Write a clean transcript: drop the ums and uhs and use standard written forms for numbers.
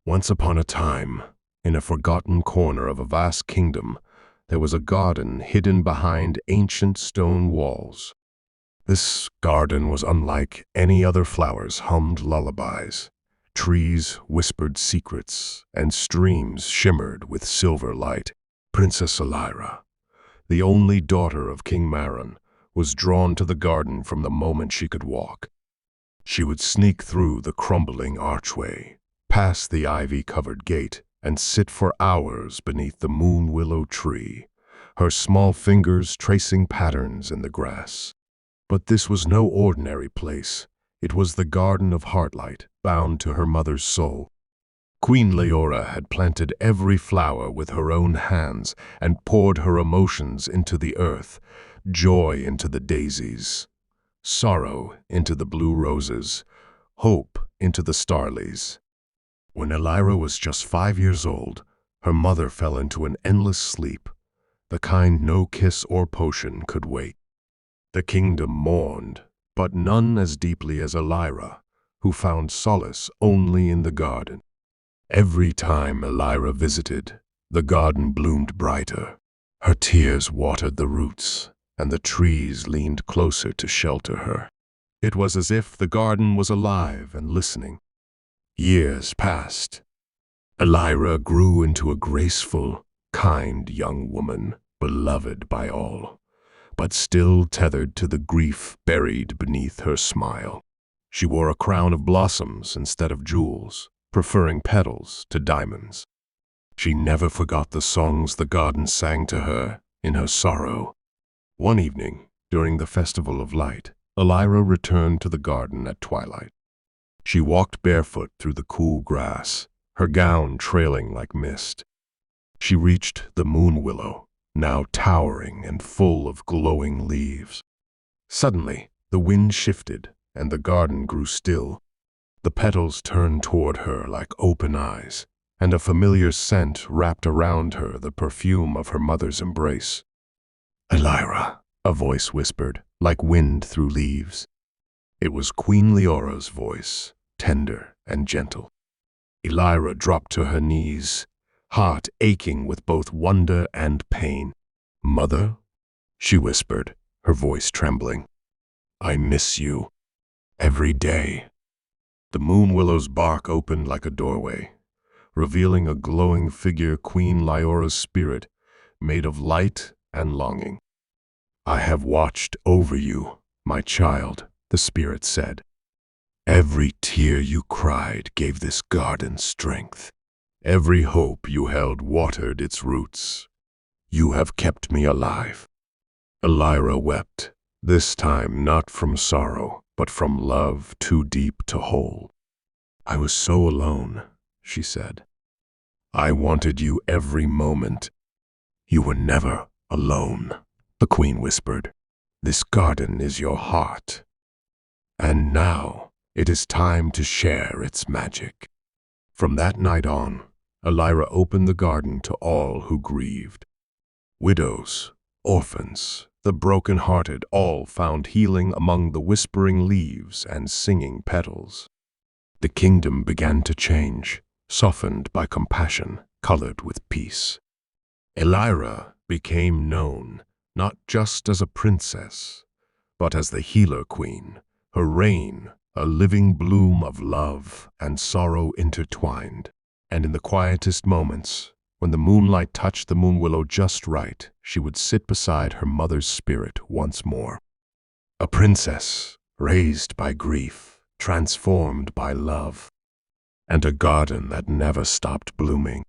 Once upon a time, in a forgotten corner of a vast kingdom, there was a garden hidden behind ancient stone walls. This garden was unlike any other. Flowers hummed lullabies, trees whispered secrets, and streams shimmered with silver light. Princess Elira, the only daughter of King Maron, was drawn to the garden from the moment she could walk. She would sneak through the crumbling archway, past the ivy-covered gate, and sit for hours beneath the Moonwillow tree, her small fingers tracing patterns in the grass. But this was no ordinary place. It was the garden of Heartlight, bound to her mother's soul. Queen Liora had planted every flower with her own hands and poured her emotions into the earth, joy into the daisies, sorrow into the blue roses, hope into the starlies. When Elira was just 5 years old, her mother fell into an endless sleep, the kind no kiss or potion could wake. The kingdom mourned, but none as deeply as Elira, who found solace only in the garden. Every time Elira visited, the garden bloomed brighter. Her tears watered the roots, and the trees leaned closer to shelter her. It was as if the garden was alive and listening. Years passed. Elira grew into a graceful, kind young woman, beloved by all, but still tethered to the grief buried beneath her smile. She wore a crown of blossoms instead of jewels, preferring petals to diamonds. She never forgot the songs the garden sang to her in her sorrow. One evening, during the Festival of Light, Elira returned to the garden at twilight. She walked barefoot through the cool grass, her gown trailing like mist. She reached the Moonwillow, now towering and full of glowing leaves. Suddenly, the wind shifted, and the garden grew still. The petals turned toward her like open eyes, and a familiar scent wrapped around her, the perfume of her mother's embrace. "Elira," a voice whispered, like wind through leaves. It was Queen Liora's voice, tender and gentle. Elira dropped to her knees, heart aching with both wonder and pain. "Mother," she whispered, her voice trembling, "I miss you every day." The Moonwillow's bark opened like a doorway, revealing a glowing figure, Queen Liora's spirit, made of light and longing. "I have watched over you, my child," the spirit said. "Every tear you cried gave this garden strength. Every hope you held watered its roots. You have kept me alive." Elira wept, this time not from sorrow, but from love too deep to hold. "I was so alone," she said. "I wanted you every moment." "You were never alone," the queen whispered. "This garden is your heart. And now it is time to share its magic." From that night on, Elira opened the garden to all who grieved. Widows, orphans, the broken-hearted all found healing among the whispering leaves and singing petals. The kingdom began to change, softened by compassion, colored with peace. Elira became known not just as a princess, but as the healer queen, her reign a living bloom of love and sorrow intertwined. And in the quietest moments, when the moonlight touched the Moonwillow just right, she would sit beside her mother's spirit once more. A princess, raised by grief, transformed by love, and a garden that never stopped blooming.